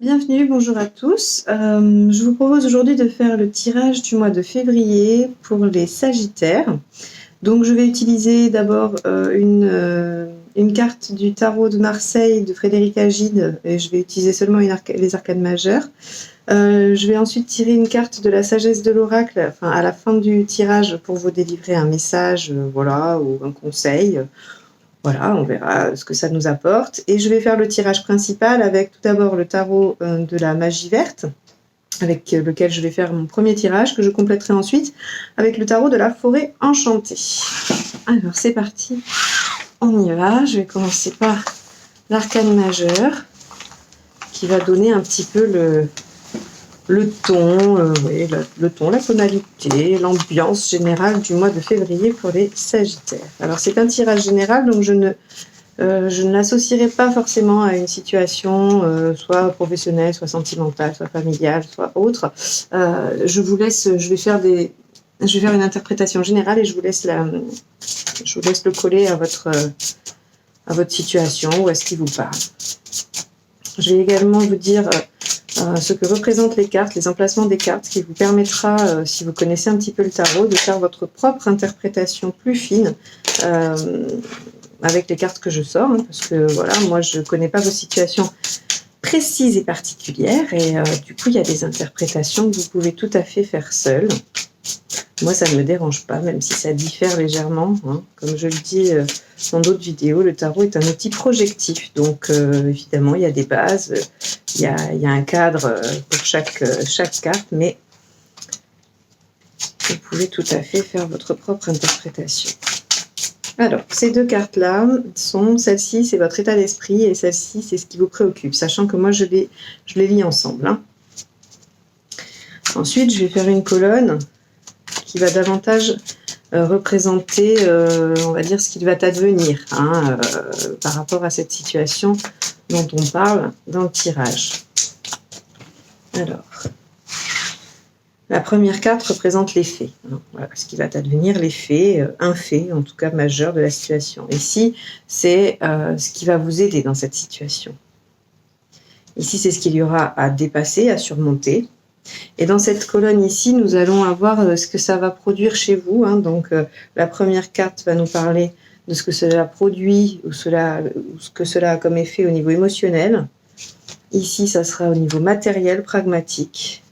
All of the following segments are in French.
Bienvenue, bonjour à tous. Je vous propose aujourd'hui de faire le tirage du mois de février pour les Sagittaires. Donc je vais utiliser d'abord une carte du tarot de Marseille de Frédéric Agide et je vais utiliser seulement les arcanes majeures. Je vais ensuite tirer une carte de la sagesse de l'oracle à la fin du tirage pour vous délivrer un message voilà, ou un conseil. Voilà, on verra ce que ça nous apporte. Et je vais faire le tirage principal avec tout d'abord le tarot de la magie verte, avec lequel je vais faire mon premier tirage, que je compléterai ensuite avec le tarot de la forêt enchantée. Alors, c'est parti. On y va. Je vais commencer par l'arcane majeur, qui va donner un petit peu le ton, le ton, la tonalité, l'ambiance générale du mois de février pour les Sagittaires. Alors c'est un tirage général, donc je ne l'associerai pas forcément à une situation soit professionnelle, soit sentimentale, soit familiale, soit autre. Je vais faire une interprétation générale et je vous laisse le coller à votre situation ou à ce qui vous parle. Je vais également vous dire ce que représentent les cartes, les emplacements des cartes, qui vous permettra, si vous connaissez un petit peu le tarot, de faire votre propre interprétation plus fine avec les cartes que je sors, parce que voilà, moi je ne connais pas vos situations précises et particulières, et du coup il y a des interprétations que vous pouvez tout à fait faire seul. Moi ça ne me dérange pas, même si ça diffère légèrement, Comme je le dis dans d'autres vidéos, le tarot est un outil projectif, donc évidemment il y a des bases, il y a un cadre pour chaque carte, mais vous pouvez tout à fait faire votre propre interprétation. Alors, ces deux cartes-là sont, celle-ci c'est votre état d'esprit et celle-ci c'est ce qui vous préoccupe, sachant que moi je les lis ensemble. Ensuite, je vais faire une colonne qui va davantage représenter, on va dire, ce qu'il va advenir par rapport à cette situation dont on parle dans le tirage. Alors, la première carte représente les faits. Voilà, ce qui va advenir, les faits, un fait, en tout cas majeur de la situation. Ici, c'est ce qui va vous aider dans cette situation. Ici, c'est ce qu'il y aura à dépasser, à surmonter. Et dans cette colonne ici, nous allons avoir ce que ça va produire chez vous. Donc, la première carte va nous parler de ce que cela produit ou ce que cela a comme effet au niveau émotionnel. Ici, ça sera au niveau matériel, pragmatique.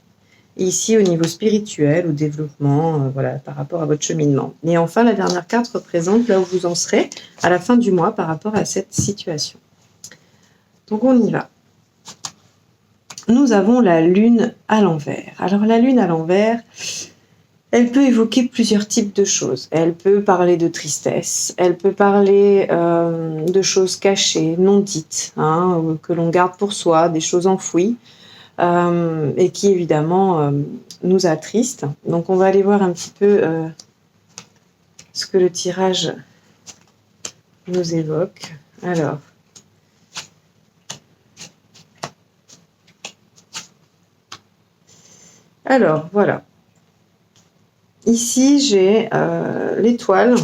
Et ici, au niveau spirituel ou développement, par rapport à votre cheminement. Et enfin, la dernière carte représente là où vous en serez à la fin du mois par rapport à cette situation. Donc, on y va. Nous avons la lune à l'envers. Alors, la lune à l'envers, elle peut évoquer plusieurs types de choses. Elle peut parler de tristesse, elle peut parler de choses cachées, non dites, que l'on garde pour soi, des choses enfouies. Et qui évidemment nous attriste. Donc on va aller voir un petit peu ce que le tirage nous évoque. Alors voilà. Ici j'ai l'étoile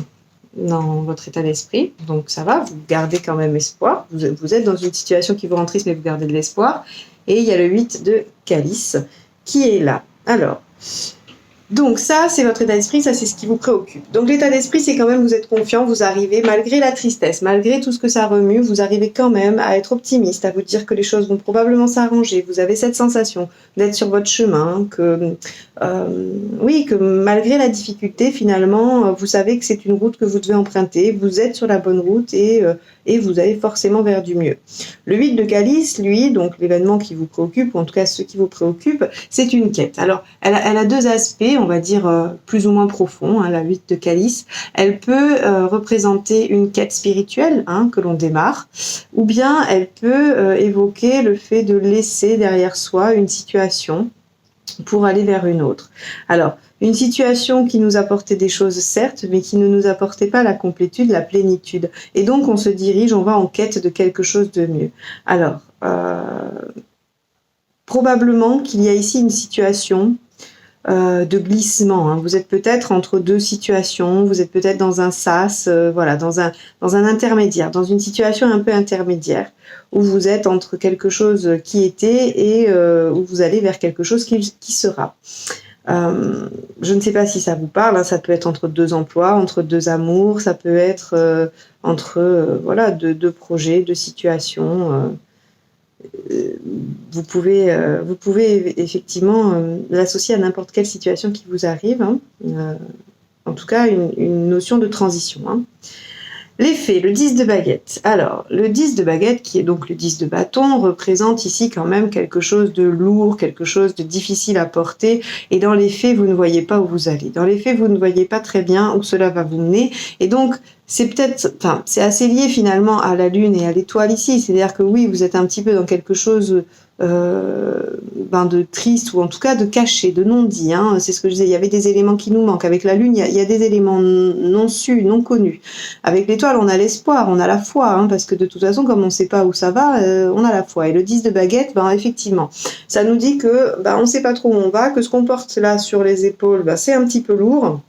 dans votre état d'esprit, donc ça va, vous gardez quand même espoir. Vous êtes dans une situation qui vous rend triste, mais vous gardez de l'espoir. Et il y a le 8 de calice qui est là. Alors, donc ça, c'est votre état d'esprit, ça c'est ce qui vous préoccupe. Donc l'état d'esprit, c'est quand même, vous êtes confiant, vous arrivez, malgré la tristesse, malgré tout ce que ça remue, vous arrivez quand même à être optimiste, à vous dire que les choses vont probablement s'arranger. Vous avez cette sensation d'être sur votre chemin, que malgré la difficulté, finalement, vous savez que c'est une route que vous devez emprunter, vous êtes sur la bonne route et vous allez forcément vers du mieux. Le 8 de calice, lui, donc l'événement qui vous préoccupe, ou en tout cas ce qui vous préoccupe, c'est une quête. Alors, elle a deux aspects, on va dire plus ou moins profonds, la 8 de calice. Elle peut représenter une quête spirituelle que l'on démarre, ou bien elle peut évoquer le fait de laisser derrière soi une situation pour aller vers une autre. Alors, une situation qui nous apportait des choses, certes, mais qui ne nous apportait pas la complétude, la plénitude. Et donc, on se dirige, on va en quête de quelque chose de mieux. Alors, probablement qu'il y a ici une situation de glissement. Hein. Vous êtes peut-être entre deux situations, vous êtes peut-être dans un sas, voilà, dans un intermédiaire, dans une situation un peu intermédiaire, où vous êtes entre quelque chose qui était et où vous allez vers quelque chose qui sera. Je ne sais pas si ça vous parle, hein, ça peut être entre deux emplois, entre deux amours, ça peut être entre voilà, deux projets, deux situations. Vous pouvez effectivement l'associer à n'importe quelle situation qui vous arrive, hein. En tout cas une notion de transition. Hein. Les faits, le 10 de baguette. Alors, le 10 de baguette, qui est donc le 10 de bâton, représente ici quand même quelque chose de lourd, quelque chose de difficile à porter. Et dans les faits, vous ne voyez pas où vous allez. Dans les faits, vous ne voyez pas très bien où cela va vous mener. Et donc, c'est assez lié finalement à la lune et à l'étoile ici. C'est-à-dire que oui, vous êtes un petit peu dans quelque chose de triste ou en tout cas de caché, de non-dit. Hein. C'est ce que je disais, il y avait des éléments qui nous manquent. Avec la lune, il y a des éléments non sus, non connus. Avec l'étoile, on a l'espoir, on a la foi, hein, parce que de toute façon, comme on ne sait pas où ça va, on a la foi. Et le 10 de baguette, effectivement, ça nous dit que on ne sait pas trop où on va, que ce qu'on porte là sur les épaules, c'est un petit peu lourd.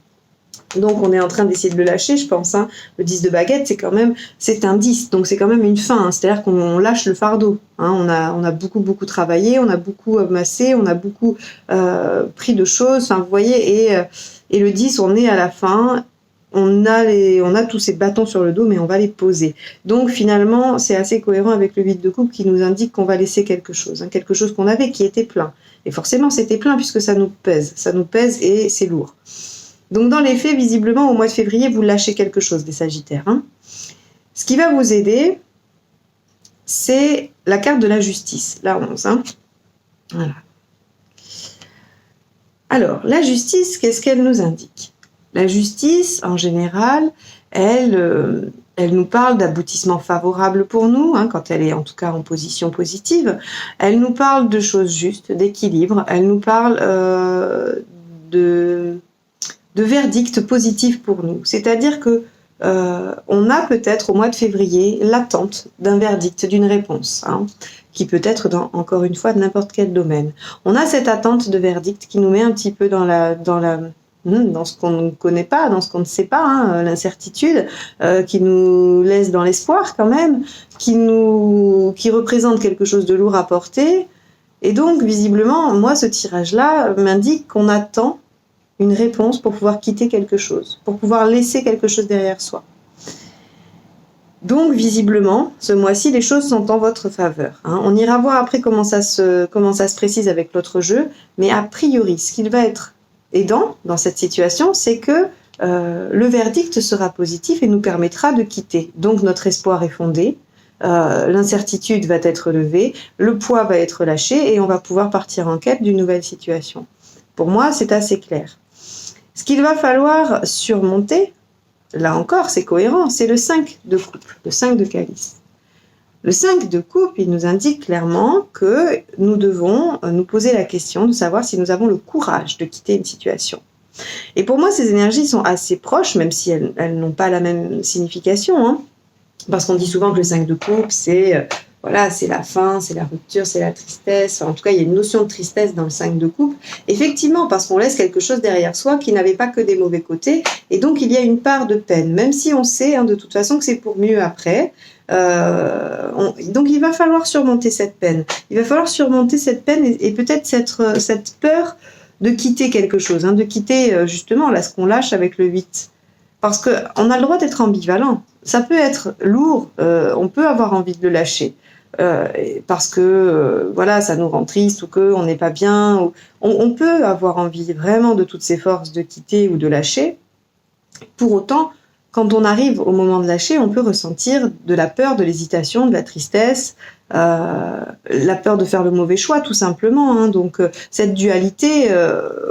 Donc on est en train d'essayer de le lâcher, je pense. Hein. Le 10 de baguette, c'est un 10, donc c'est quand même une fin. Hein. C'est-à-dire qu'on lâche le fardeau. Hein. On a beaucoup travaillé, on a beaucoup massé, on a beaucoup pris de choses. Enfin, vous voyez, et le 10, on est à la fin. On a tous ces bâtons sur le dos, mais on va les poser. Donc finalement, c'est assez cohérent avec le 8 de coupe qui nous indique qu'on va laisser quelque chose. Hein. Quelque chose qu'on avait qui était plein. Et forcément, c'était plein puisque ça nous pèse. Ça nous pèse et c'est lourd. Donc dans les faits, visiblement, au mois de février, vous lâchez quelque chose, des Sagittaires. Hein. Ce qui va vous aider, c'est la carte de la justice, la 11. Hein. Voilà. Alors, la justice, qu'est-ce qu'elle nous indique ? La justice, en général, elle nous parle d'aboutissement favorable pour nous, hein, quand elle est en tout cas en position positive. Elle nous parle de choses justes, d'équilibre. Elle nous parle de verdict positif pour nous. C'est-à-dire que on a peut-être au mois de février l'attente d'un verdict, d'une réponse, hein, qui peut être encore une fois de n'importe quel domaine. On a cette attente de verdict qui nous met un petit peu dans ce qu'on ne connaît pas, dans ce qu'on ne sait pas, hein, l'incertitude, qui nous laisse dans l'espoir quand même, qui représente quelque chose de lourd à porter. Et donc, visiblement, moi, ce tirage-là m'indique qu'on attend une réponse pour pouvoir quitter quelque chose, pour pouvoir laisser quelque chose derrière soi. Donc, visiblement, ce mois-ci, les choses sont en votre faveur. Hein. On ira voir après comment ça se précise avec l'autre jeu, mais a priori, ce qu'il va être aidant dans cette situation, c'est que le verdict sera positif et nous permettra de quitter. Donc, notre espoir est fondé, l'incertitude va être levée, le poids va être lâché et on va pouvoir partir en quête d'une nouvelle situation. Pour moi, c'est assez clair. Ce qu'il va falloir surmonter, là encore, c'est cohérent, c'est le 5 de coupe, le 5 de calice. Le 5 de coupe, il nous indique clairement que nous devons nous poser la question de savoir si nous avons le courage de quitter une situation. Et pour moi, ces énergies sont assez proches, même si elles n'ont pas la même signification, hein, parce qu'on dit souvent que le 5 de coupe, c'est la fin, c'est la rupture, c'est la tristesse. En tout cas, il y a une notion de tristesse dans le 5 de coupe. Effectivement, parce qu'on laisse quelque chose derrière soi qui n'avait pas que des mauvais côtés. Et donc, il y a une part de peine, même si on sait de toute façon que c'est pour mieux après. Donc, il va falloir surmonter cette peine. Il va falloir surmonter cette peine et peut-être cette peur de quitter quelque chose, de quitter justement là ce qu'on lâche avec le 8. Parce qu'on a le droit d'être ambivalent. Ça peut être lourd, on peut avoir envie de le lâcher. Parce que ça nous rend triste ou qu'on n'est pas bien. On peut avoir envie vraiment de toutes ses forces de quitter ou de lâcher. Pour autant, quand on arrive au moment de lâcher, on peut ressentir de la peur, de l'hésitation, de la tristesse, la peur de faire le mauvais choix tout simplement. Hein. Donc cette dualité,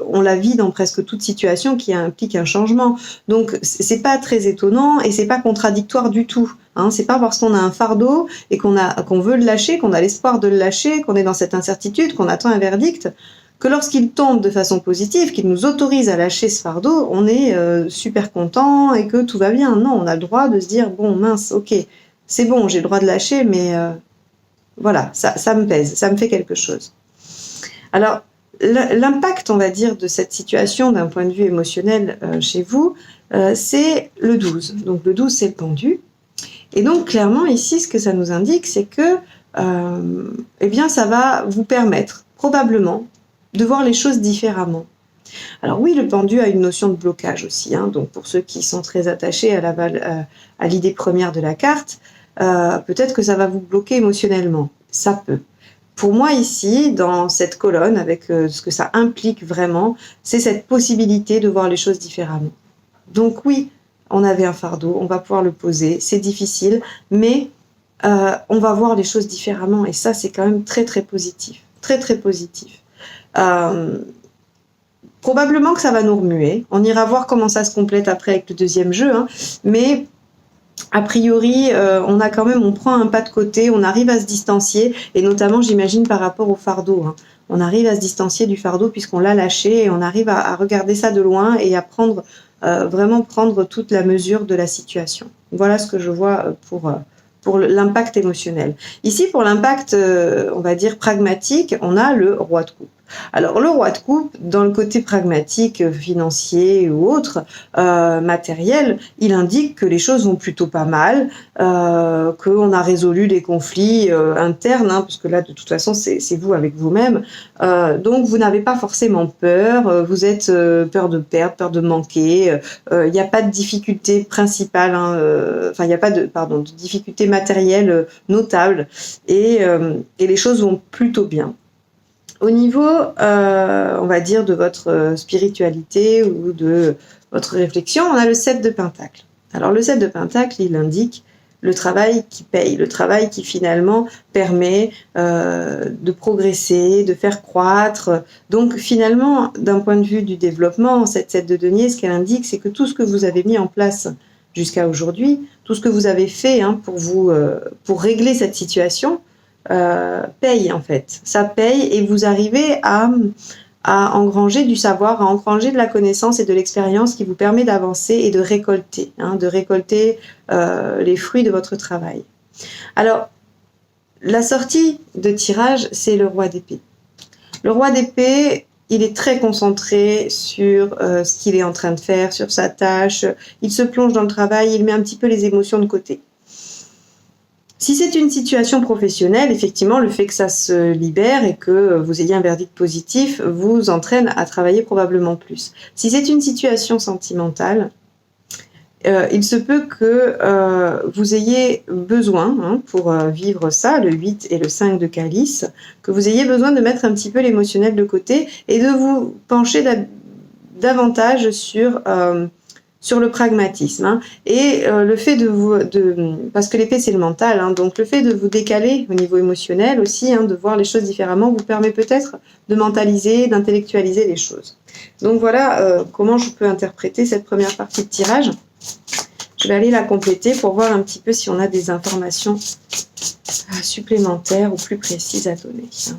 on la vit dans presque toute situation qui implique un changement. Donc c'est pas très étonnant et c'est pas contradictoire du tout. Hein. C'est pas parce qu'on a un fardeau et qu'on veut le lâcher, qu'on a l'espoir de le lâcher, qu'on est dans cette incertitude, qu'on attend un verdict, que lorsqu'il tombe de façon positive, qu'il nous autorise à lâcher ce fardeau, on est super content et que tout va bien. Non, on a le droit de se dire bon mince, ok, c'est bon, j'ai le droit de lâcher, mais ça me pèse, ça me fait quelque chose. Alors, l'impact, on va dire, de cette situation d'un point de vue émotionnel chez vous, c'est le 12. Donc le 12, c'est le pendu. Et donc clairement ici, ce que ça nous indique, c'est que eh bien, ça va vous permettre probablement de voir les choses différemment. Alors oui, le pendu a une notion de blocage aussi, hein, donc pour ceux qui sont très attachés à l'idée première de la carte, peut-être que ça va vous bloquer émotionnellement, ça peut. Pour moi ici, dans cette colonne, avec ce que ça implique vraiment, c'est cette possibilité de voir les choses différemment. Donc oui, on avait un fardeau, on va pouvoir le poser, c'est difficile, mais on va voir les choses différemment, et ça c'est quand même très très positif, très très positif. Probablement que ça va nous remuer. On ira voir comment ça se complète après avec le deuxième jeu, hein. Mais a priori, on prend un pas de côté, on arrive à se distancier, et notamment, j'imagine, par rapport au fardeau, hein. On arrive à se distancier du fardeau puisqu'on l'a lâché, et on arrive à regarder ça de loin et à vraiment prendre toute la mesure de la situation. Voilà ce que je vois pour l'impact émotionnel. Ici, pour l'impact, on va dire, pragmatique, on a le roi de coupe. Alors, le roi de coupe, dans le côté pragmatique, financier ou autre, matériel, il indique que les choses vont plutôt pas mal, qu'on a résolu les conflits internes, hein, parce que là, de toute façon, c'est vous avec vous-même. Donc, vous n'avez pas forcément peur, vous êtes peur de perdre, peur de manquer, il n'y a pas de difficulté principale, hein, il n'y a pas de difficulté matérielle notable, et les choses vont plutôt bien. Au niveau, on va dire, de votre spiritualité ou de votre réflexion, on a le 7 de Pentacle. Alors le 7 de Pentacle, il indique le travail qui paye, le travail qui finalement permet de progresser, de faire croître. Donc finalement, d'un point de vue du développement, cette 7 de denier, ce qu'elle indique, c'est que tout ce que vous avez mis en place jusqu'à aujourd'hui, tout ce que vous avez fait pour régler cette situation, paye en fait. Ça paye, et vous arrivez à engranger du savoir, à engranger de la connaissance et de l'expérience qui vous permet d'avancer et de récolter les fruits de votre travail. Alors, la sortie de tirage, c'est le roi d'épée. Le roi d'épée, il est très concentré sur ce qu'il est en train de faire, sur sa tâche. Il se plonge dans le travail, il met un petit peu les émotions de côté. Si c'est une situation professionnelle, effectivement, le fait que ça se libère et que vous ayez un verdict positif vous entraîne à travailler probablement plus. Si c'est une situation sentimentale, il se peut que vous ayez besoin, hein, pour vivre ça, le 8 et le 5 de calice, que vous ayez besoin de mettre un petit peu l'émotionnel de côté et de vous pencher davantage sur le pragmatisme, hein. Et le fait parce que l'épée c'est le mental, hein, donc le fait de vous décaler au niveau émotionnel aussi, hein, de voir les choses différemment, vous permet peut-être de mentaliser, d'intellectualiser les choses. Donc voilà comment je peux interpréter cette première partie de tirage. Je vais aller la compléter pour voir un petit peu si on a des informations supplémentaires ou plus précises à donner, hein.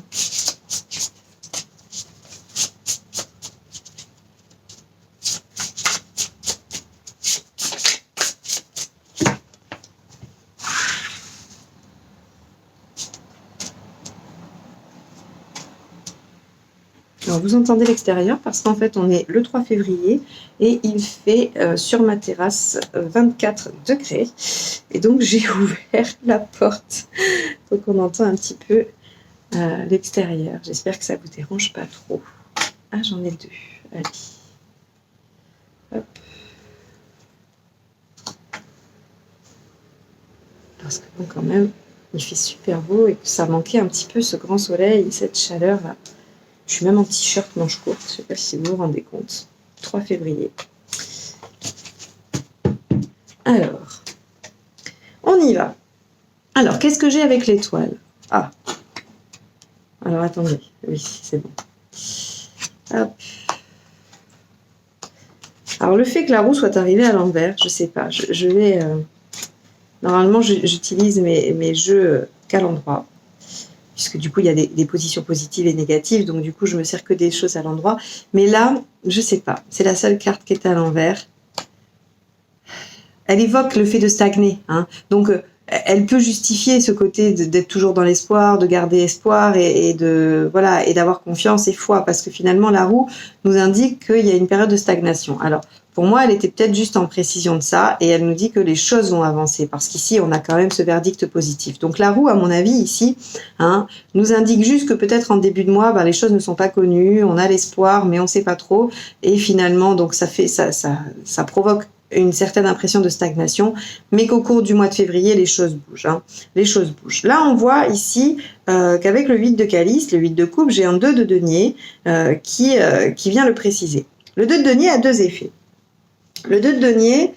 Alors vous entendez l'extérieur parce qu'en fait on est le 3 février et il fait sur ma terrasse 24 degrés, et donc j'ai ouvert la porte, donc on entend un petit peu l'extérieur. J'espère que ça vous dérange pas trop. Ah, j'en ai deux, allez. Hop. Parce que bon, quand même il fait super beau et que ça manquait un petit peu ce grand soleil et cette chaleur là. Je suis même en t-shirt manche courte, je ne sais pas si vous vous rendez compte. 3 février. Alors, on y va. Alors, qu'est-ce que j'ai avec l'étoile? Ah. Alors, attendez. Oui, c'est bon. Hop. Alors, le fait que la roue soit arrivée à l'envers, je ne sais pas. Je vais... Normalement, j'utilise mes jeux qu'à l'endroit, puisque du coup, il y a des positions positives et négatives, donc du coup, je me sers que des choses à l'endroit. Mais là, je sais pas, c'est la seule carte qui est à l'envers. Elle évoque le fait de stagner, hein. Donc, elle peut justifier ce côté d'être toujours dans l'espoir, de garder espoir et de voilà et d'avoir confiance et foi, parce que finalement la roue nous indique qu'il y a une période de stagnation. Alors pour moi, elle était peut-être juste en précision de ça, et elle nous dit que les choses vont avancer, parce qu'ici on a quand même ce verdict positif. Donc la roue, à mon avis ici, nous indique juste que peut-être en début de mois, les choses ne sont pas connues, on a l'espoir, mais on ne sait pas trop, et finalement donc ça provoque une certaine impression de stagnation, mais qu'au cours du mois de février, les choses bougent. Les choses bougent. Là, on voit ici qu'avec le 8 de calice, le 8 de coupe, j'ai un 2 de denier qui vient le préciser. Le 2 de denier a deux effets. Le 2 de denier,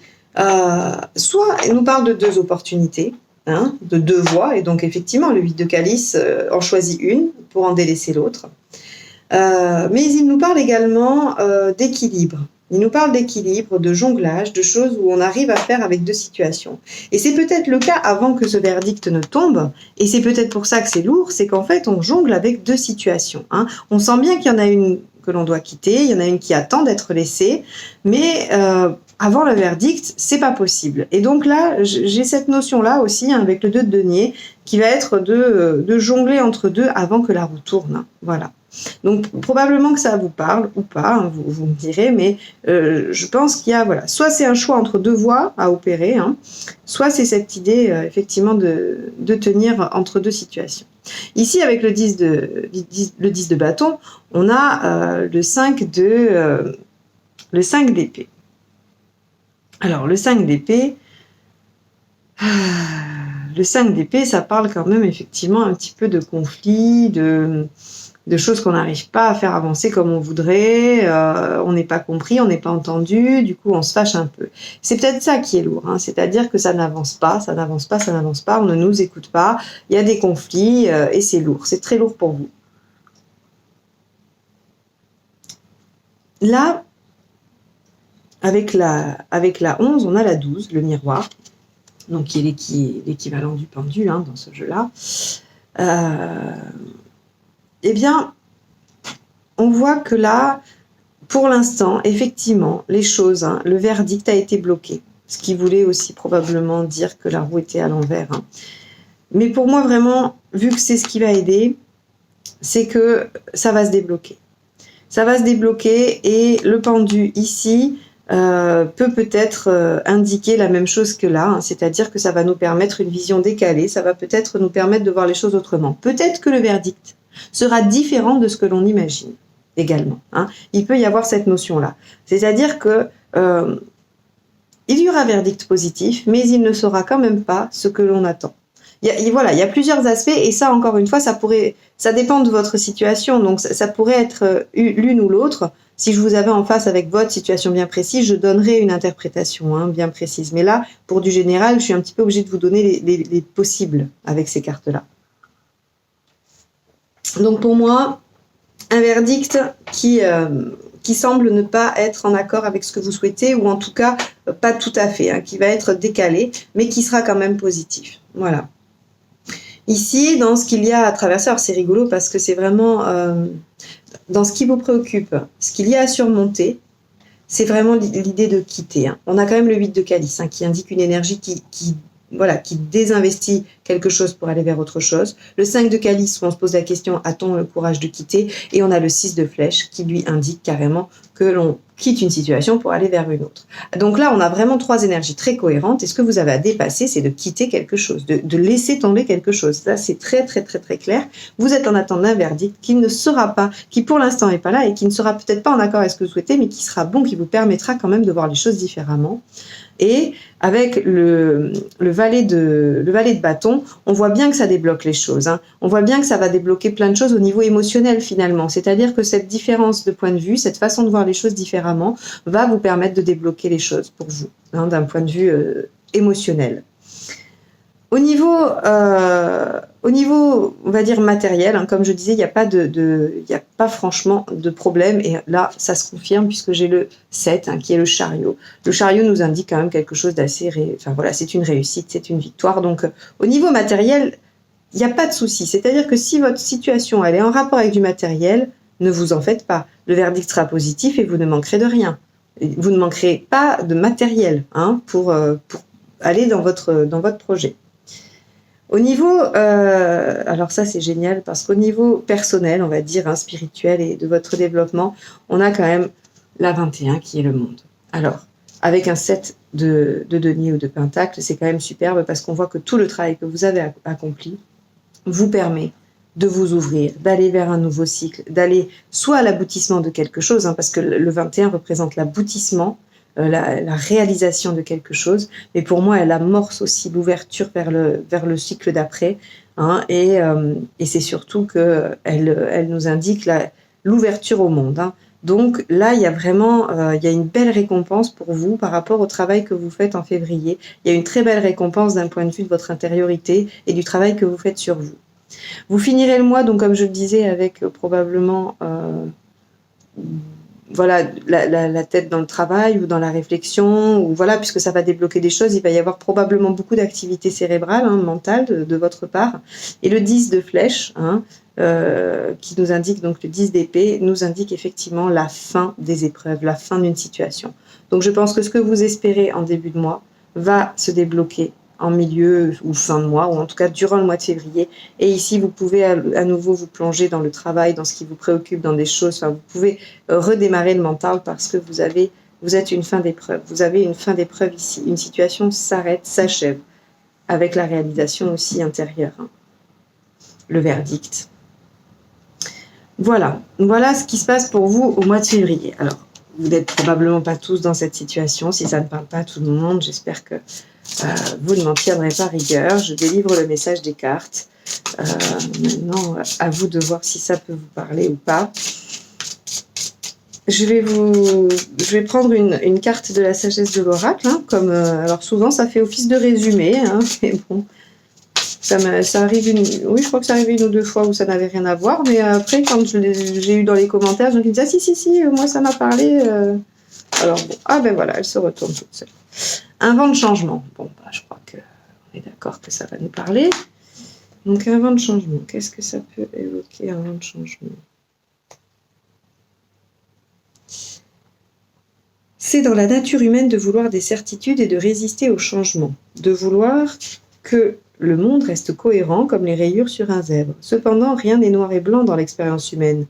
soit il nous parle de deux opportunités, de deux voies, et donc effectivement, le 8 de calice en choisit une pour en délaisser l'autre. Mais il nous parle également d'équilibre. Il nous parle d'équilibre, de jonglage, de choses où on arrive à faire avec deux situations. Et c'est peut-être le cas avant que ce verdict ne tombe, et c'est peut-être pour ça que c'est lourd, c'est qu'en fait on jongle avec deux situations. On sent bien qu'il y en a une que l'on doit quitter, il y en a une qui attend d'être laissée, mais avant le verdict, c'est pas possible. Et donc là, j'ai cette notion-là aussi, avec le 2 de denier, qui va être de jongler entre deux avant que la roue tourne. Voilà. Donc probablement que ça vous parle ou pas, vous me direz, mais je pense qu'il y a, soit c'est un choix entre deux voies à opérer, soit c'est cette idée effectivement de tenir entre deux situations. Ici, avec le 10 de bâton, on a le 5 d'épée. Alors le 5 d'épée, ça parle quand même effectivement un petit peu de conflit, de choses qu'on n'arrive pas à faire avancer comme on voudrait, on n'est pas compris, on n'est pas entendu, du coup on se fâche un peu. C'est peut-être ça qui est lourd, c'est-à-dire que ça n'avance pas, on ne nous écoute pas, il y a des conflits et c'est lourd, c'est très lourd pour vous. Là, avec la 11, on a la 12, le miroir, donc qui est l'équivalent du pendule dans ce jeu-là. Eh bien, on voit que là, pour l'instant, effectivement, les choses, le verdict a été bloqué, ce qui voulait aussi probablement dire que la roue était à l'envers. Mais pour moi, vraiment, vu que c'est ce qui va aider, c'est que ça va se débloquer. Ça va se débloquer et le pendu ici peut-être indiquer la même chose que là, c'est-à-dire que ça va nous permettre une vision décalée, ça va peut-être nous permettre de voir les choses autrement. Peut-être que le verdict sera différent de ce que l'on imagine également. Il peut y avoir cette notion-là. C'est-à-dire que il y aura verdict positif, mais il ne sera quand même pas ce que l'on attend. Il y a plusieurs aspects, et ça, encore une fois, ça dépend de votre situation, donc ça pourrait être l'une ou l'autre. Si je vous avais en face avec votre situation bien précise, je donnerais une interprétation bien précise. Mais là, pour du général, je suis un petit peu obligée de vous donner les possibles avec ces cartes-là. Donc pour moi, un verdict qui semble ne pas être en accord avec ce que vous souhaitez, ou en tout cas pas tout à fait, qui va être décalé, mais qui sera quand même positif. Voilà. Ici, dans ce qu'il y a à traverser, alors c'est rigolo parce que c'est vraiment dans ce qui vous préoccupe, ce qu'il y a à surmonter, c'est vraiment l'idée de quitter. On a quand même le 8 de calice qui indique une énergie qui désinvestit quelque chose pour aller vers autre chose. Le 5 de calice où on se pose la question, a-t-on le courage de quitter? Et on a le 6 de flèche qui lui indique carrément que l'on quitte une situation pour aller vers une autre. Donc là, on a vraiment trois énergies très cohérentes, et ce que vous avez à dépasser, c'est de quitter quelque chose, de laisser tomber quelque chose. Là, c'est très, très, très, très clair. Vous êtes en attente d'un verdict qui ne sera pas, qui pour l'instant n'est pas là, et qui ne sera peut-être pas en accord avec ce que vous souhaitez, mais qui sera bon, qui vous permettra quand même de voir les choses différemment. Et avec le valet de bâton, on voit bien que ça débloque les choses. On voit bien que ça va débloquer plein de choses au niveau émotionnel finalement. C'est-à-dire que cette différence de point de vue, cette façon de voir les choses différemment, va vous permettre de débloquer les choses pour vous, d'un point de vue émotionnel. Au niveau, on va dire matériel, comme je disais, il n'y a pas franchement de problème. Et là, ça se confirme puisque j'ai le 7, qui est le chariot. Le chariot nous indique quand même quelque chose d'assez... c'est une réussite, c'est une victoire. Donc, au niveau matériel, il n'y a pas de souci. C'est-à-dire que si votre situation elle est en rapport avec du matériel, ne vous en faites pas. Le verdict sera positif et vous ne manquerez de rien. Vous ne manquerez pas de matériel pour aller dans votre projet. Au niveau, alors ça c'est génial parce qu'au niveau personnel, on va dire, hein, spirituel et de votre développement, on a quand même la 21 qui est le monde. Alors, avec un 7 de denier ou de pentacle, c'est quand même superbe parce qu'on voit que tout le travail que vous avez accompli vous permet de vous ouvrir, d'aller vers un nouveau cycle, d'aller soit à l'aboutissement de quelque chose, hein, parce que le 21 représente l'aboutissement, la réalisation de quelque chose, mais pour moi, elle amorce aussi l'ouverture vers le cycle d'après, hein, et c'est surtout qu'elle elle nous indique l'ouverture au monde. Hein. Donc là, il y a vraiment il y a une belle récompense pour vous par rapport au travail que vous faites en février. Il y a une très belle récompense d'un point de vue de votre intériorité et du travail que vous faites sur vous. Vous finirez le mois, donc comme je le disais, avec probablement voilà, la tête dans le travail ou dans la réflexion, ou voilà, puisque ça va débloquer des choses, il va y avoir probablement beaucoup d'activité cérébrale, hein, mentale de votre part. Et le 10 de flèche, hein, qui nous indique, donc le 10 d'épée, nous indique effectivement la fin des épreuves, la fin d'une situation. Donc je pense que ce que vous espérez en début de mois va se débloquer en milieu ou fin de mois, ou en tout cas durant le mois de février. Et ici, vous pouvez à nouveau vous plonger dans le travail, dans ce qui vous préoccupe, dans des choses. Enfin, vous pouvez redémarrer le mental parce que vous êtes une fin d'épreuve. Vous avez une fin d'épreuve ici. Une situation s'arrête, s'achève, avec la réalisation aussi intérieure. Hein. Le verdict. Voilà ce qui se passe pour vous au mois de février. Alors, vous n'êtes probablement pas tous dans cette situation. Si ça ne parle pas à tout le monde, j'espère que vous ne m'en tiendrez pas rigueur. Je délivre le message des cartes. Maintenant, à vous de voir si ça peut vous parler ou pas. Je vais prendre une carte de la sagesse de l'oracle. Hein, comme alors souvent, ça fait office de résumé. Hein, mais bon, ça arrive oui, je crois que ça arrive une ou deux fois où ça n'avait rien à voir. Mais après, quand j'ai eu dans les commentaires, je me disais, ah si, moi ça m'a parlé. Alors bon, ah ben voilà, elle se retourne toute seule. Un vent de changement. Bon, bah, je crois qu'on est d'accord que ça va nous parler. Donc un vent de changement, qu'est-ce que ça peut évoquer, un vent de changement? C'est dans la nature humaine de vouloir des certitudes et de résister au changement, de vouloir que le monde reste cohérent comme les rayures sur un zèbre. Cependant, rien n'est noir et blanc dans l'expérience humaine.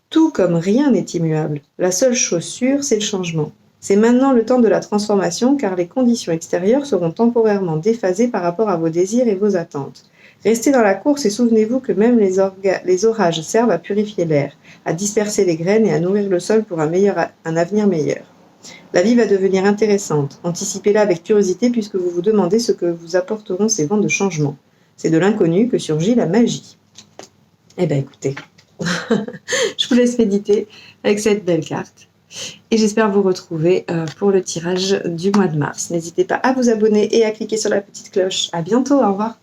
Tout comme rien n'est immuable. La seule chose sûre, c'est le changement. C'est maintenant le temps de la transformation car les conditions extérieures seront temporairement déphasées par rapport à vos désirs et vos attentes. Restez dans la course et souvenez-vous que même les orages servent à purifier l'air, à disperser les graines et à nourrir le sol pour un avenir meilleur. La vie va devenir intéressante. Anticipez-la avec curiosité puisque vous vous demandez ce que vous apporteront ces vents de changement. C'est de l'inconnu que surgit la magie. Eh bien écoutez, je vous laisse méditer avec cette belle carte. Et j'espère vous retrouver pour le tirage du mois de mars. N'hésitez pas à vous abonner et à cliquer sur la petite cloche. À bientôt, au revoir.